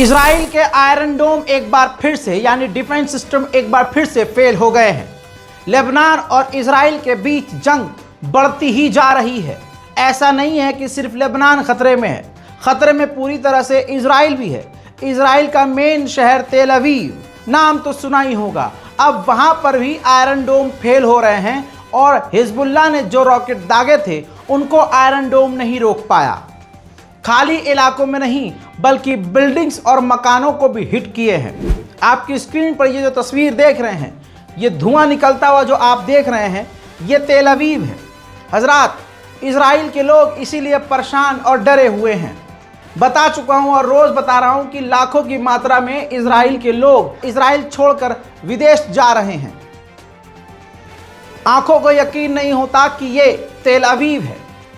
Israel के iron डोम एक बार फिर से यानी डिफेंस सिस्टम एक बार फिर से फेल हो गए हैं। लेबनान और इजराइल के बीच जंग बढ़ती ही जा रही है। ऐसा नहीं है कि सिर्फ लेबनान खतरे में है, खतरे में पूरी तरह से इजराइल भी है। इजराइल का मेन शहर तेल अवीव, नाम तो सुना ही होगा, अब वहां पर भी आयरन डोम फेल हो रहे हैं और हिजबुल्लाह ने जो रॉकेट दागे थे उनको आयरन डोम नहीं रोक पाया। खाली इलाकों में नहीं बल्कि बिल्डिंग्स और मकानों को भी हिट किए हैं। आपकी स्क्रीन पर ये जो तस्वीर देख रहे हैं, ये धुआं निकलता हुआ जो आप देख रहे हैं, ये तेल अवीव है। हजरात, इजराइल के लोग इसीलिए परेशान और डरे हुए हैं। बता चुका हूं और रोज़ बता रहा हूं कि लाखों की मात्रा में इजराइल के लोग इजराइल छोड़कर विदेश जा रहे हैं। आंखों को यकीन नहीं होता कि ये तेल अवीव है,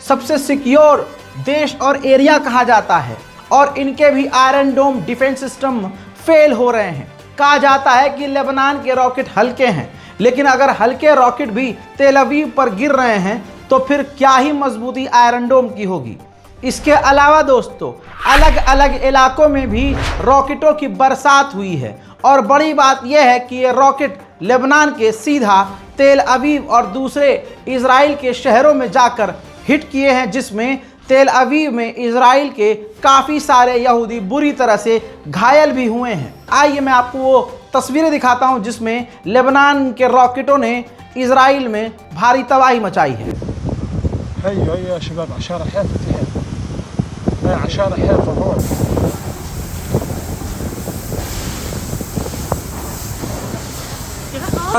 सबसे सिक्योर देश और एरिया कहा जाता है, और इनके भी आयरन डोम डिफेंस सिस्टम फेल हो रहे हैं। कहा जाता है कि लेबनान के रॉकेट हल्के हैं, लेकिन अगर हल्के रॉकेट भी तेल अवीव पर गिर रहे हैं तो फिर क्या ही मजबूती आयरन डोम की होगी। इसके अलावा दोस्तों, अलग अलग इलाकों में भी रॉकेटों की बरसात हुई है, और बड़ी बात यह है कि ये रॉकेट लेबनान के सीधा तेल अवीव और दूसरे इजराइल के शहरों में जाकर हिट किए हैं, जिसमें तेल अवीव में इजराइल के काफ़ी सारे यहूदी बुरी तरह से घायल भी हुए हैं। आइए मैं आपको वो तस्वीरें दिखाता हूं जिसमें लेबनान के रॉकेटों ने इजराइल में भारी तबाही मचाई है।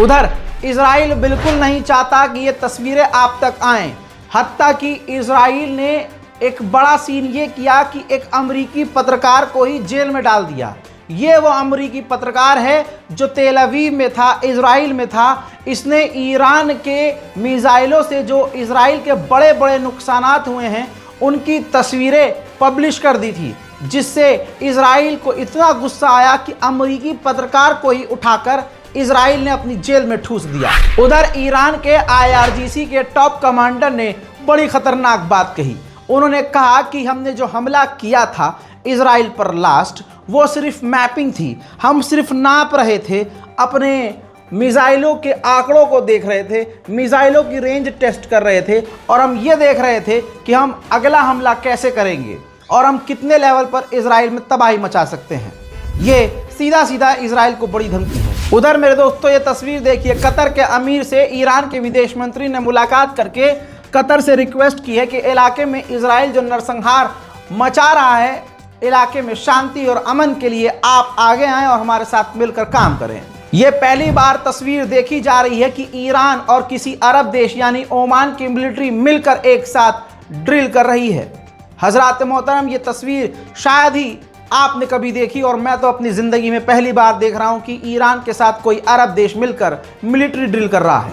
उधर इजराइल बिल्कुल नहीं चाहता कि ये तस्वीरें आप तक आएं। हत्ता कि इजराइल ने एक बड़ा सीन ये किया कि एक अमरीकी पत्रकार को ही जेल में डाल दिया। ये वो अमरीकी पत्रकार है जो तेल अवीव में था, इजराइल में था। इसने ईरान के मिसाइलों से जो इजराइल के बड़े बड़े नुकसानात हुए हैं उनकी तस्वीरें पब्लिश कर दी थी, जिससे इजराइल को इतना गुस्सा आया कि अमरीकी पत्रकार को ही उठाकर इजराइल ने अपनी जेल में ठूस दिया। उधर ईरान के IRGC के टॉप कमांडर ने बड़ी खतरनाक बात कही। उन्होंने कहा कि हमने जो हमला किया था इजराइल पर लास्ट, वो सिर्फ मैपिंग थी। हम सिर्फ नाप रहे थे, अपने मिसाइलों के आंकड़ों को देख रहे थे, मिसाइलों की रेंज टेस्ट कर रहे थे, और हम ये देख रहे थे कि हम अगला हमला कैसे करेंगे और हम कितने लेवल पर इजराइल में तबाही मचा सकते हैं। ये सीधा सीधा इजराइल को बड़ी धमकी है। उधर मेरे दोस्तों, ये तस्वीर देखिए, कतर के अमीर से ईरान के विदेश मंत्री ने मुलाकात करके कतर से रिक्वेस्ट की है कि इलाके में इजराइल जो नरसंहार मचा रहा है, इलाके में शांति और अमन के लिए आप आगे आएं और हमारे साथ मिलकर काम करें। ये पहली बार तस्वीर देखी जा रही है कि ईरान और किसी अरब देश यानी ओमान की मिलिट्री मिलकर एक साथ ड्रिल कर रही है। हजरात मोहतरम, ये तस्वीर शायद ही आपने कभी देखी, और मैं तो अपनी ज़िंदगी में पहली बार देख रहा हूं कि ईरान के साथ कोई अरब देश मिलकर मिलिट्री ड्रिल कर रहा है।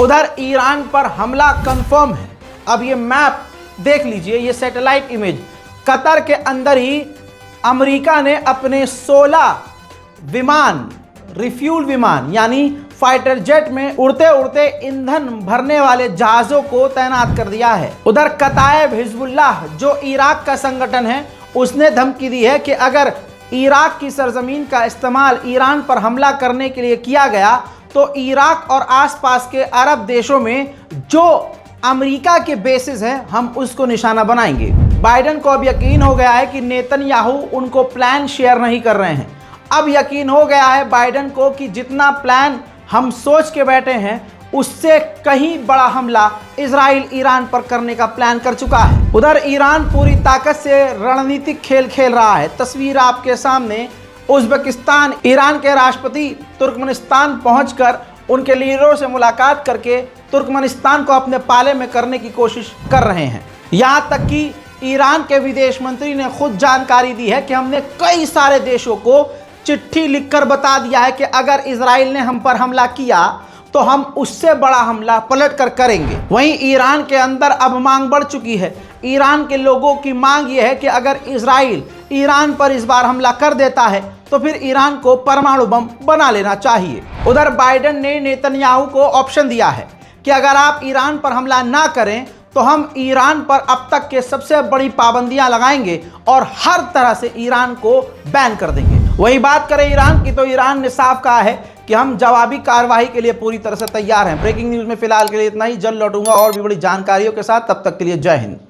उधर ईरान पर हमला कंफर्म है। अब ये मैप देख लीजिए, ये सैटेलाइट इमेज। कतर के अंदर ही अमेरिका ने अपने 16 विमान, रिफ्यूल विमान यानी फाइटर जेट में उड़ते उड़ते ईंधन भरने वाले जहाज़ों को तैनात कर दिया है। उधर कताइब हिजबुल्लाह जो इराक का संगठन है, उसने धमकी दी है कि अगर इराक की सरजमीन का इस्तेमाल ईरान पर हमला करने के लिए किया गया तो इराक और आसपास के अरब देशों में जो अमेरिका के बेसिस है, हम उसको निशाना बनाएंगे। बाइडेन को अब यकीन हो गया है कि नेतन्याहू उनको प्लान शेयर नहीं कर रहे हैं। अब यकीन हो गया है बाइडेन को कि जितना प्लान हम सोच के बैठे हैं उससे कहीं बड़ा हमला इजराइल ईरान पर करने का प्लान कर चुका है। उधर ईरान पूरी ताकत से रणनीतिक खेल खेल रहा है। तस्वीर आपके सामने, उज़्बेकिस्तान ईरान के राष्ट्रपति तुर्कमेनिस्तान पहुंचकर उनके लीडरों से मुलाकात करके तुर्कमेनिस्तान को अपने पाले में करने की कोशिश कर रहे हैं। यहाँ तक कि ईरान के विदेश मंत्री ने खुद जानकारी दी है कि हमने कई सारे देशों को चिट्ठी लिखकर बता दिया है कि अगर इजराइल ने हम पर हमला किया तो हम उससे बड़ा हमला पलट कर करेंगे। वहीं ईरान के अंदर अब मांग बढ़ चुकी है। ईरान के लोगों की मांग यह है कि अगर इजराइल ईरान पर इस बार हमला कर देता है तो फिर ईरान को परमाणु बम बना लेना चाहिए। उधर बाइडेन ने नेतन्याहू को ऑप्शन दिया है कि अगर आप ईरान पर हमला ना करें तो हम ईरान पर अब तक के सबसे बड़ी पाबंदियां लगाएंगे और हर तरह से ईरान को बैन कर देंगे। वही बात करें ईरान की तो ईरान ने साफ कहा है कि हम जवाबी कार्रवाई के लिए पूरी तरह से तैयार हैं। ब्रेकिंग न्यूज़ में फिलहाल के लिए इतना ही। जल्द लौटूंगा और भी बड़ी जानकारियों के साथ। तब तक के लिए जय हिंद।